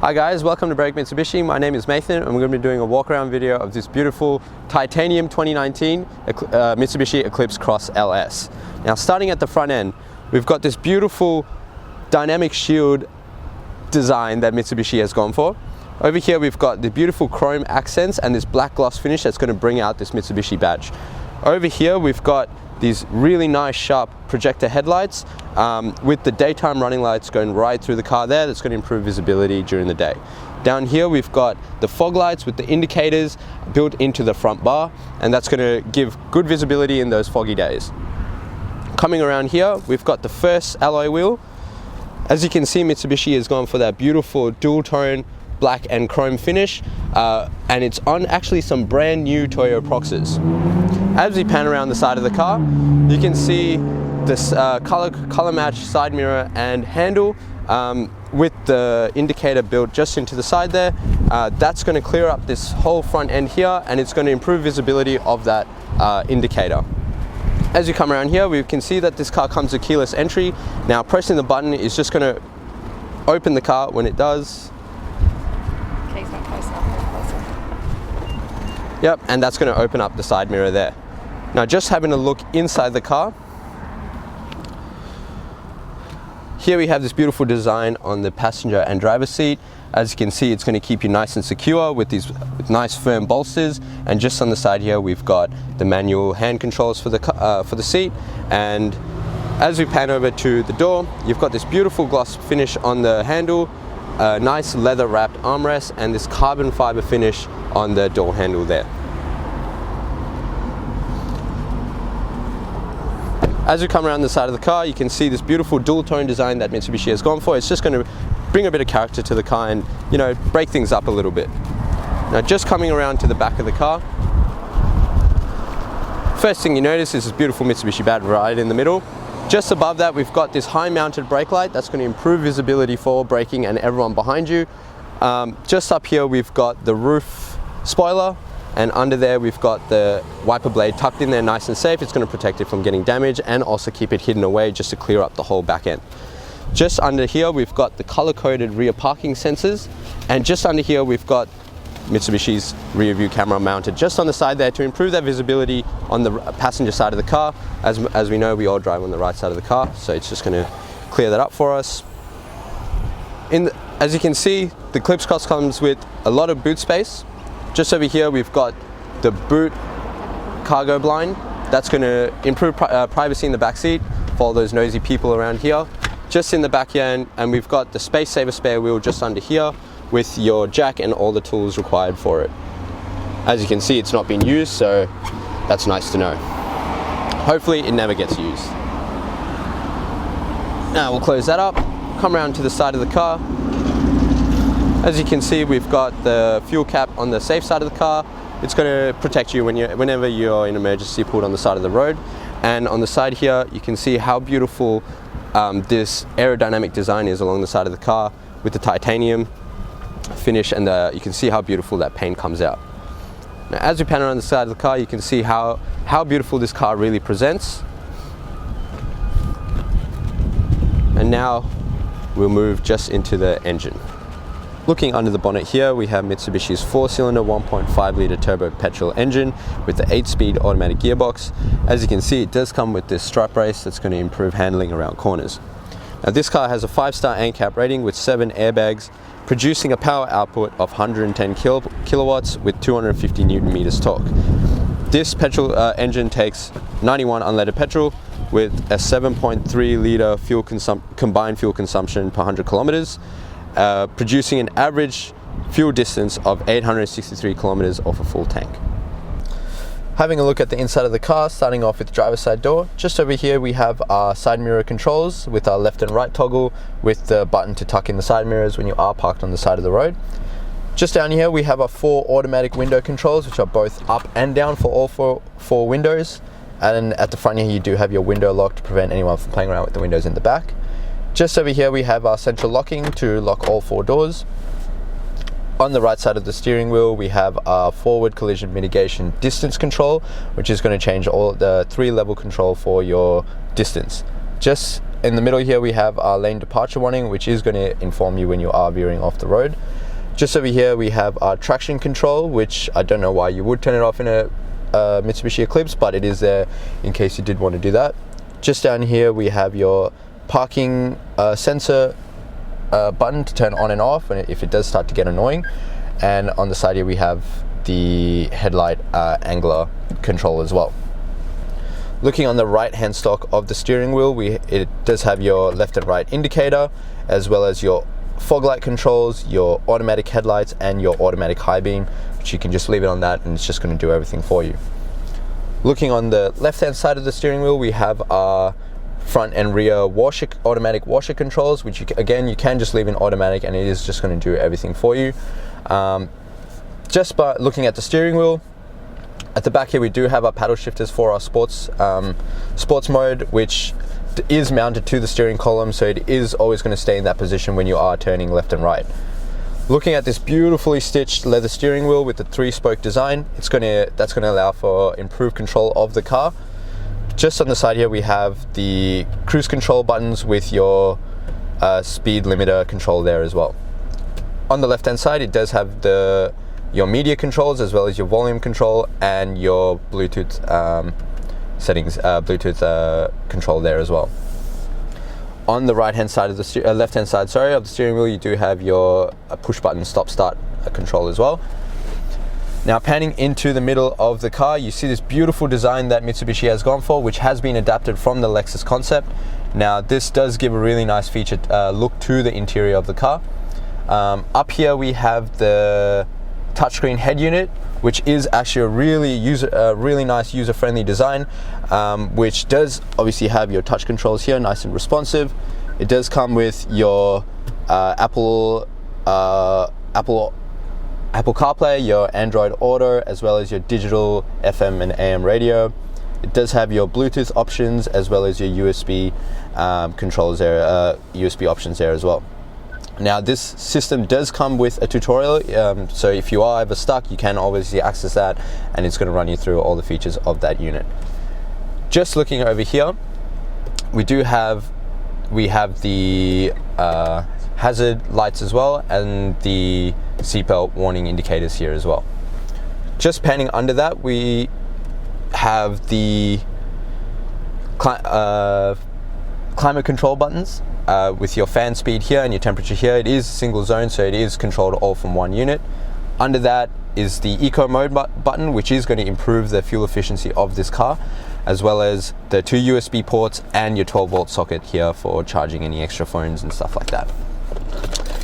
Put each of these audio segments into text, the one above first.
Hi guys, welcome to Break Mitsubishi. My name is Nathan and we're going to be doing a walk around video of this beautiful titanium 2019 Mitsubishi Eclipse Cross LS. Now starting at the front end, we've got this beautiful dynamic shield design that Mitsubishi has gone for. Over here we've got the beautiful chrome accents and this black gloss finish that's going to bring out this Mitsubishi badge. Over here we've got these really nice sharp projector headlights with the daytime running lights going right through the car there. That's going to improve visibility during the day. Down here we've got the fog lights with the indicators built into the front bar, and that's going to give good visibility in those foggy days. Coming around here we've got the first alloy wheel. As you can see, Mitsubishi has gone for that beautiful dual tone black and chrome finish, and it's on actually some brand new Toyo Proxes. As we pan around the side of the car, you can see this color match side mirror and handle with the indicator built just into the side there. That's going to clear up this whole front end here, and it's going to improve visibility of that indicator. As you come around here, we can see that this car comes with keyless entry. Now pressing the button is just going to open the car. When it does, yep, and that's going to open up the side mirror there. Now just having a look inside the car, here we have this beautiful design on the passenger and driver seat. As you can see, it's going to keep you nice and secure with these nice firm bolsters, and just on the side here we've got the manual hand controls for the seat. And as we pan over to the door, you've got this beautiful gloss finish on the handle, a nice leather wrapped armrest, and this carbon fiber finish on the door handle there. As we come around the side of the car, you can see this beautiful dual tone design that Mitsubishi has gone for. It's just going to bring a bit of character to the car and, you know, break things up a little bit. Now just coming around to the back of the car, first thing you notice is this beautiful Mitsubishi badge right in the middle. Just above that we've got this high mounted brake light that's going to improve visibility for braking and everyone behind you. Just up here we've got the roof spoiler, and under there we've got the wiper blade tucked in there nice and safe. It's going to protect it from getting damaged and also keep it hidden away just to clear up the whole back end. Just under here we've got the color-coded rear parking sensors, and just under here we've got Mitsubishi's rear view camera mounted just on the side there to improve that visibility on the passenger side of the car. As we know, we all drive on the right side of the car, so it's just going to clear that up for us. As you can see, the Eclipse Cross comes with a lot of boot space. Just over here we've got the boot cargo blind. That's going to improve privacy in the back seat for all those nosy people around here. Just in the back here, and we've got the space saver spare wheel just under here with your jack and all the tools required for it. As you can see, it's not been used, so that's nice to know. Hopefully it never gets used. Now we'll close that up, come around to the side of the car. As you can see, we've got the fuel cap on the safe side of the car. It's going to protect you whenever you're in emergency pulled on the side of the road. And on the side here, you can see how beautiful this aerodynamic design is along the side of the car with the titanium finish, and you can see how beautiful that paint comes out. Now, as we pan around the side of the car, you can see how beautiful this car really presents. And now we'll move just into the engine. Looking under the bonnet here, we have Mitsubishi's 4-cylinder 1.5 litre turbo petrol engine with the 8-speed automatic gearbox. As you can see, it does come with this strut brace that's going to improve handling around corners. Now this car has a 5-star ANCAP rating with 7 airbags, producing a power output of 110 kilowatts with 250 Newton meters torque. This petrol engine takes 91 unleaded petrol with a 7.3 litre combined fuel consumption per 100 kilometers. Producing an average fuel distance of 863 kilometers off a full tank. Having a look at the inside of the car, starting off with the driver's side door. Just over here we have our side mirror controls with our left and right toggle with the button to tuck in the side mirrors when you are parked on the side of the road. Just down here we have our 4 automatic window controls, which are both up and down for all four windows. And at the front here you do have your window lock to prevent anyone from playing around with the windows in the back. Just over here we have our central locking to lock all 4 doors. On the right side of the steering wheel we have our forward collision mitigation distance control, which is going to change all the 3-level control for your distance. Just in the middle here we have our lane departure warning, which is going to inform you when you are veering off the road. Just over here we have our traction control, which I don't know why you would turn it off in a Mitsubishi Eclipse, but it is there in case you did want to do that. Just down here we have your parking sensor button to turn on and off if it does start to get annoying. And on the side here we have the headlight angler control as well. Looking on the right hand stalk of the steering wheel, it does have your left and right indicator, as well as your fog light controls, your automatic headlights, and your automatic high beam, which you can just leave it on that and it's just going to do everything for you. Looking on the left hand side of the steering wheel, we have our front and rear automatic washer controls, which again you can just leave in automatic and it is just going to do everything for you. Just by looking at the steering wheel, at the back here we do have our paddle shifters for our sports mode, which is mounted to the steering column, so it is always going to stay in that position when you are turning left and right. Looking at this beautifully stitched leather steering wheel with the 3-spoke design, that's going to allow for improved control of the car. Just on the side here we have the cruise control buttons with your speed limiter control there as well. On the left hand side it does have your media controls, as well as your volume control and your Bluetooth settings, Bluetooth control there as well. On the right hand side of the left hand side, sorry, of the steering wheel, you do have your push button stop start control as well. Now panning into the middle of the car, you see this beautiful design that Mitsubishi has gone for, which has been adapted from the Lexus concept. Now this does give a really nice featured look to the interior of the car. Up here we have the touchscreen head unit, which is actually a really nice user-friendly design, which does obviously have your touch controls here, nice and responsive. It does come with your Apple CarPlay, your Android Auto, as well as your digital FM and AM radio. It does have your Bluetooth options, as well as your USB controls there, USB options there as well. Now this system does come with a tutorial, so if you are ever stuck, you can obviously access that and it's going to run you through all the features of that unit. Just looking over here, we have the hazard lights as well, and the seatbelt warning indicators here as well. Just panning under that, we have the climate control buttons. With your fan speed here and your temperature here. It is single zone, so it is controlled all from one unit. Under that is the eco mode button, which is going to improve the fuel efficiency of this car, as well as the 2 USB ports and your 12-volt socket here for charging any extra phones and stuff like that.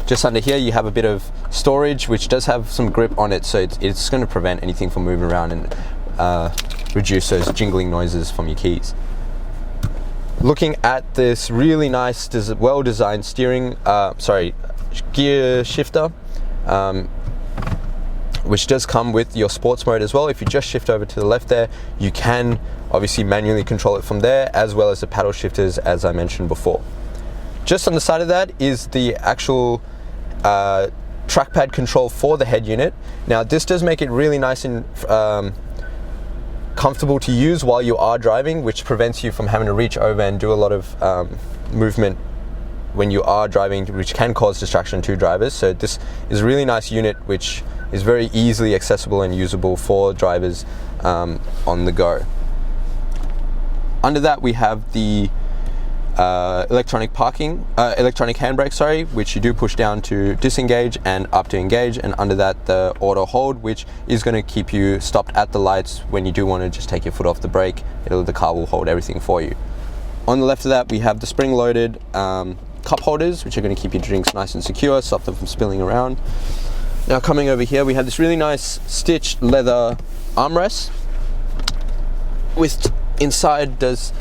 Just under here you have a bit of storage, which does have some grip on it, so it's going to prevent anything from moving around and reduce those jingling noises from your keys. Looking at this really nice, well-designed gear shifter, which does come with your sports mode as well. If you just shift over to the left there, you can obviously manually control it from there, as well as the paddle shifters, as I mentioned before. Just on the side of that is the actual trackpad control for the head unit. Now this does make it really nice and comfortable to use while you are driving, which prevents you from having to reach over and do a lot of movement when you are driving, which can cause distraction to drivers. So this is a really nice unit, which is very easily accessible and usable for drivers on the go. Under that we have the electronic handbrake, which you do push down to disengage and up to engage, and under that the auto hold, which is going to keep you stopped at the lights when you do want to just take your foot off the brake. The car will hold everything for you. On the left of that we have the spring-loaded cup holders, which are going to keep your drinks nice and secure, stop them from spilling around. Now coming over here we have this really nice stitched leather armrest, with inside does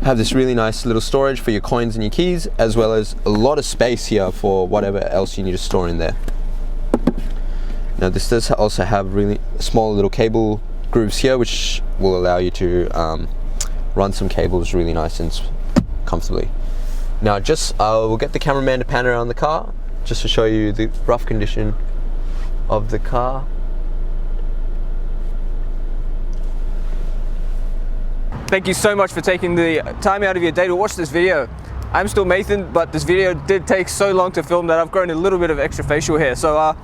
have this really nice little storage for your coins and your keys, as well as a lot of space here for whatever else you need to store in there. Now this does also have really small little cable grooves here, which will allow you to run some cables really nice and comfortably. Now we'll get the cameraman to pan around the car just to show you the rough condition of the car. Thank you so much for taking the time out of your day to watch this video. I'm still Nathan, but this video did take so long to film that I've grown a little bit of extra facial hair. So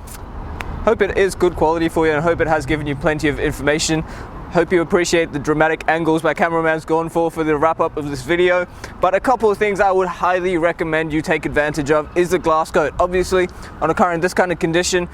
hope it is good quality for you, and hope it has given you plenty of information. Hope you appreciate the dramatic angles my cameraman's gone for the wrap up of this video. But a couple of things I would highly recommend you take advantage of is the glass coat. Obviously, on a car in this kind of condition,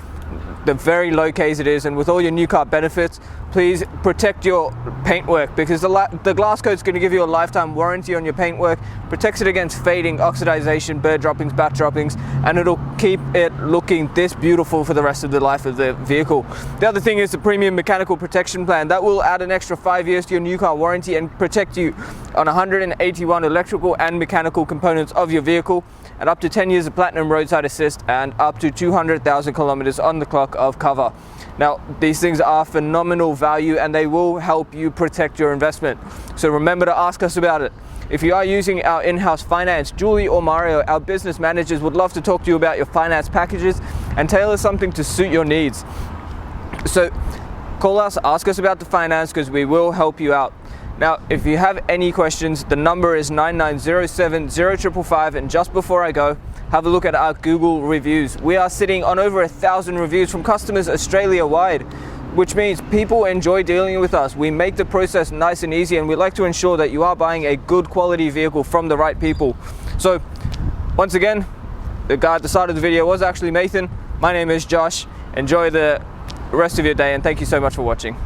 the very low case it is, and with all your new car benefits, please protect your paintwork, because the glass coat is going to give you a lifetime warranty on your paintwork, protects it against fading, oxidization, bird droppings, bat droppings, and it'll keep it looking this beautiful for the rest of the life of the vehicle. The other thing is the premium mechanical protection plan. That will add an extra 5 years to your new car warranty and protect you on 181 electrical and mechanical components of your vehicle, and up to 10 years of platinum roadside assist, and up to 200,000 kilometers on the clock of cover. Now, these things are phenomenal value, and they will help you protect your investment. So remember to ask us about it. If you are using our in-house finance, Julie or Mario, our business managers, would love to talk to you about your finance packages and tailor something to suit your needs. So call us, ask us about the finance, because we will help you out. Now, if you have any questions, the number is 99070555, and just before I go, have a look at our Google reviews. We are sitting on over 1,000 reviews from customers Australia-wide, which means people enjoy dealing with us. We make the process nice and easy, and we like to ensure that you are buying a good quality vehicle from the right people. So, once again, the guy at the side of the video was actually Nathan. My name is Josh. Enjoy the rest of your day, and thank you so much for watching.